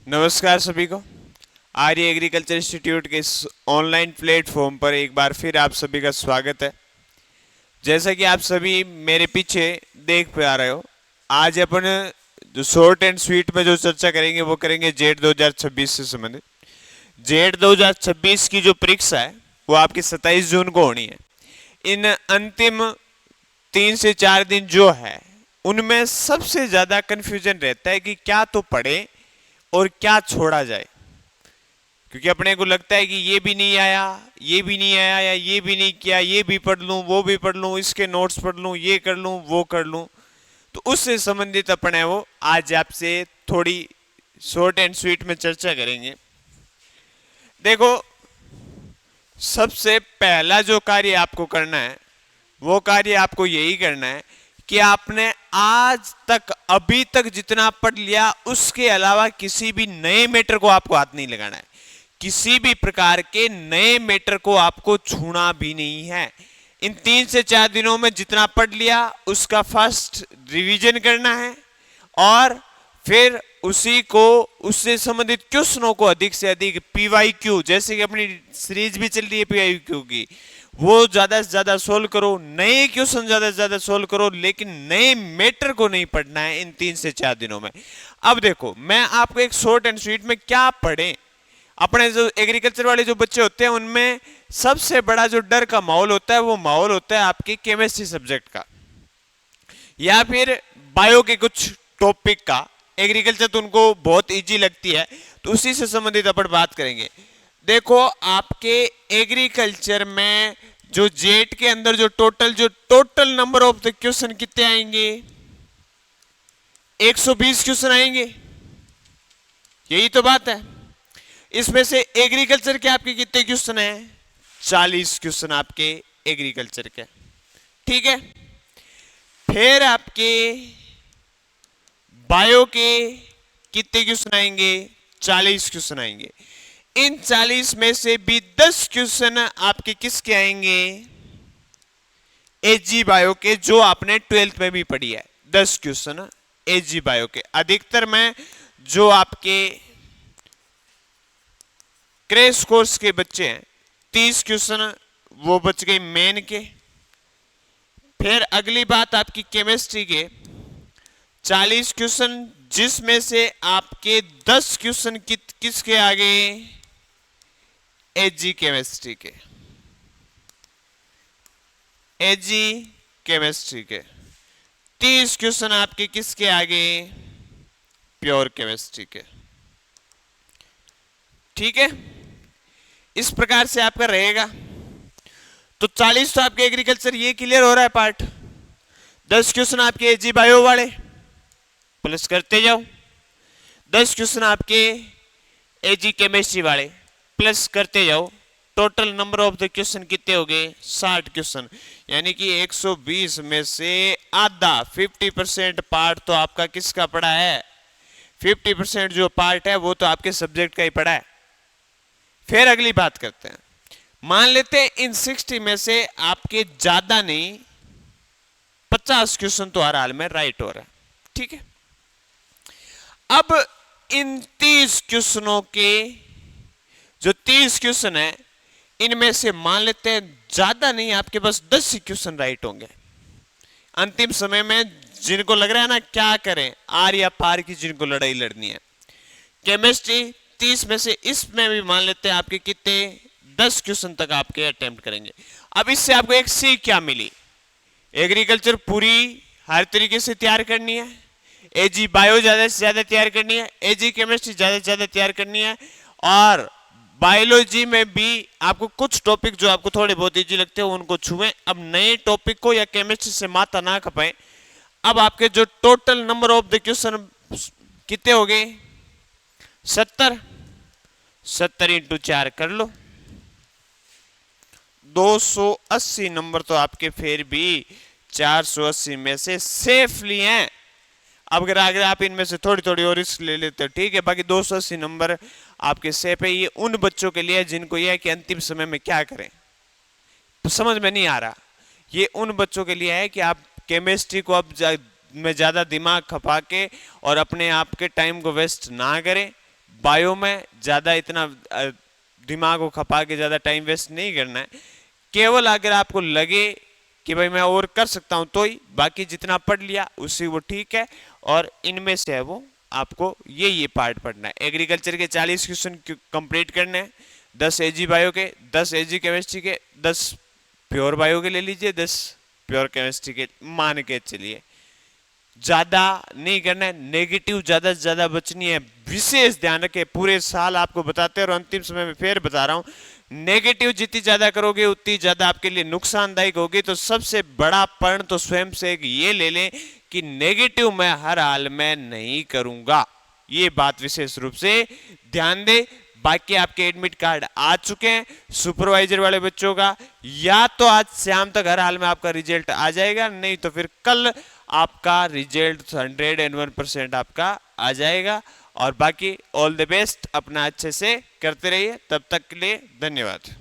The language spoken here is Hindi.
नमस्कार सभी को। आर्य एग्रीकल्चर इंस्टीट्यूट के इस ऑनलाइन प्लेटफॉर्म पर एक बार फिर आप सभी का स्वागत है। जैसा कि आप सभी मेरे पीछे देख पा रहे हो, आज अपन जो शॉर्ट एंड स्वीट में जो चर्चा करेंगे वो करेंगे जेट 2026 से संबंधित। जेट 2026 की जो परीक्षा है वो आपकी 27 जून को होनी है। इन अंतिम 3 से 4 दिन जो है उनमें सबसे ज़्यादा कन्फ्यूजन रहता है कि क्या तो पढ़े और क्या छोड़ा जाए, क्योंकि अपने को लगता है कि ये भी नहीं आया, ये भी नहीं आया, या ये भी नहीं किया, ये भी पढ़ लूँ, वो भी पढ़ लूँ, इसके नोट्स पढ़ लूँ, ये कर लूँ, वो कर लूँ। तो उससे संबंधित अपन है वो आज आपसे थोड़ी शॉर्ट एंड स्वीट में चर्चा करेंगे। देखो, सबसे पहला जो कार्य आपको करना है वो कार्य आपको यही करना है कि आपने आज तक अभी तक जितना पढ़ लिया उसके अलावा किसी भी नए मैटर को आपको हाथ नहीं लगाना है। किसी भी प्रकार के नए मैटर को आपको छूना भी नहीं है। इन 3 से 4 दिनों में जितना पढ़ लिया उसका फर्स्ट रिवीजन करना है और फिर उसी को उससे संबंधित क्वेश्चनों को अधिक से अधिक पीवाईक्यू, जैसे कि अपनी सीरीज भी चल रही है पीवाईक्यू की, वो ज्यादा से ज्यादा सोल्व करो, नए क्वेश्चन ज्यादा से ज्यादा सोल्व करो, लेकिन नए मैटर को नहीं पढ़ना है इन 3 से 4 दिनों में। अब देखो, मैं आपको एक शॉर्ट एंड स्वीट में क्या पढ़ें। अपने जो एग्रीकल्चर वाले जो बच्चे होते हैं उनमें सबसे बड़ा जो डर का माहौल होता है वो माहौल होता है आपकी केमिस्ट्री सब्जेक्ट का या फिर बायो के कुछ टॉपिक का। एग्रीकल्चर तो उनको बहुत इजी लगती है, तो उसी से संबंधित अपन बात करेंगे। देखो, आपके एग्रीकल्चर में जो जेट के अंदर जो total number of the question कितने आएंगे? 120 क्वेश्चन आएंगे, यही तो बात है। इसमें से एग्रीकल्चर के आपके कितने क्वेश्चन हैं? 40 क्वेश्चन आपके एग्रीकल्चर के, ठीक है। फिर आपके बायो के कितने क्वेश्चन आएंगे? 40 क्वेश्चन आएंगे। इन 40 में से भी 10 क्वेश्चन आपके किसके आएंगे? एजी बायो के, जो आपने 12th में भी पढ़ी है। 10 क्वेश्चन एजी बायो के। अधिकतर में जो आपके क्रैश कोर्स के बच्चे हैं 30 क्वेश्चन वो बच गए मेन के। फिर अगली बात आपकी केमिस्ट्री के 40 क्वेश्चन, जिसमें से आपके 10 क्वेश्चन किसके आ गए? एजी केमिस्ट्री के। एजी केमिस्ट्री के 30 क्वेश्चन आपके किसके आ गए? प्योर केमिस्ट्री के, ठीक है। इस प्रकार से आपका रहेगा। तो 40 तो आपके एग्रीकल्चर ये क्लियर हो रहा है पार्ट। 10 क्वेश्चन आपके एजी बायो वाले प्लस करते जाओ, 10 क्वेश्चन आपके एजी केमिस्ट्री वाले प्लस करते जाओ। Total number of the question कितने हो गए? 60 क्वेश्चन, यानी कि 120 में से आधा 50% पार्ट तो आपका किसका पड़ा है? 50% जो पार्ट है वो तो आपके सब्जेक्ट का ही पड़ा है। फिर अगली बात करते हैं। मान लेते हैं इन 60 में से आपके ज्यादा नहीं 50 क्वेश्चन तो हर हाल में राइट हो रहा है, ठीक है। अब इन 30 क्वेश्चनों के जो 30 क्वेश्चन है इनमें से मान लेते हैं ज्यादा नहीं आपके पास 10 क्वेश्चन राइट होंगे। अंतिम समय में जिनको लग रहा है ना क्या करें, आर या पार की जिनको लड़ाई लड़नी है। केमिस्ट्री 30 में से इसमें भी मान लेते हैं आपके कितने 10 क्वेश्चन तक आपके अटेम्प्ट करेंगे। अब इससे आपको एक सीख क्या मिली? एग्रीकल्चर पूरी हर तरीके से तैयार करनी है, एजी बायो ज्यादा से ज्यादा तैयार करनी है, एजी केमिस्ट्री ज्यादा से ज्यादा तैयार करनी है, और बायोलॉजी में भी आपको कुछ टॉपिक जो आपको थोड़े बहुत इजी लगते हो उनको छुएं। अब नए टॉपिक को या केमिस्ट्री से माथा ना खपाएं। अब आपके जो total number of the question कितने हो गए? 70 इंटू 4 कर लो, 280 नंबर तो आपके फिर भी 480 में से सेफली हैं। अब अगर आप इनमें से थोड़ी थोड़ी और रिस्क ले लेते हो, ठीक है, बाकी 280 नंबर आपके सेफ है। ये उन बच्चों के लिए जिनको यह है कि अंतिम समय में क्या करें तो समझ में नहीं आ रहा। ये उन बच्चों के लिए है कि आप केमिस्ट्री को अब में ज़्यादा दिमाग खपा के और अपने आप के टाइम को वेस्ट ना करें, बायो में ज़्यादा इतना दिमाग को खपा के ज़्यादा टाइम वेस्ट नहीं करना है। केवल अगर आपको लगे कि भाई मैं और कर सकता हूं तो ही, बाकी जितना पढ़ लिया उससे वो ठीक है। और इनमें से है वो आपको ये पार्ट पढ़ना है। एग्रीकल्चर के 40 क्वेश्चन कंप्लीट करने हैं, 10 एजी बायो के, 10 एजी केमिस्ट्री के, 10 प्योर बायो के ले लीजिए, 10 प्योर केमिस्ट्री के मान के चलिए। ज्यादा नहीं करना है, नेगेटिव ज्यादा से ज्यादा बचनी है। विशेष ध्यान रखें, पूरे साल आपको बताते हैं और अंतिम समय में फिर बता रहा हूं, नेगेटिव जितनी ज्यादा करोगे उतनी ज्यादा आपके लिए नुकसानदायक होगी। तो सबसे बड़ा पर्ण तो स्वयं से एक ये ले लें कि नेगेटिव मैं हर हाल में नहीं करूंगा। ये बात विशेष रूप से ध्यान दे। बाकी आपके एडमिट कार्ड आ चुके हैं सुपरवाइजर वाले बच्चों का, या तो आज शाम तक हर हाल में आपका रिजल्ट आ जाएगा, नहीं तो फिर कल आपका रिजल्ट 101% आपका आ जाएगा। और बाकी ऑल द बेस्ट, अपना अच्छे से करते रहिए। तब तक के लिए धन्यवाद।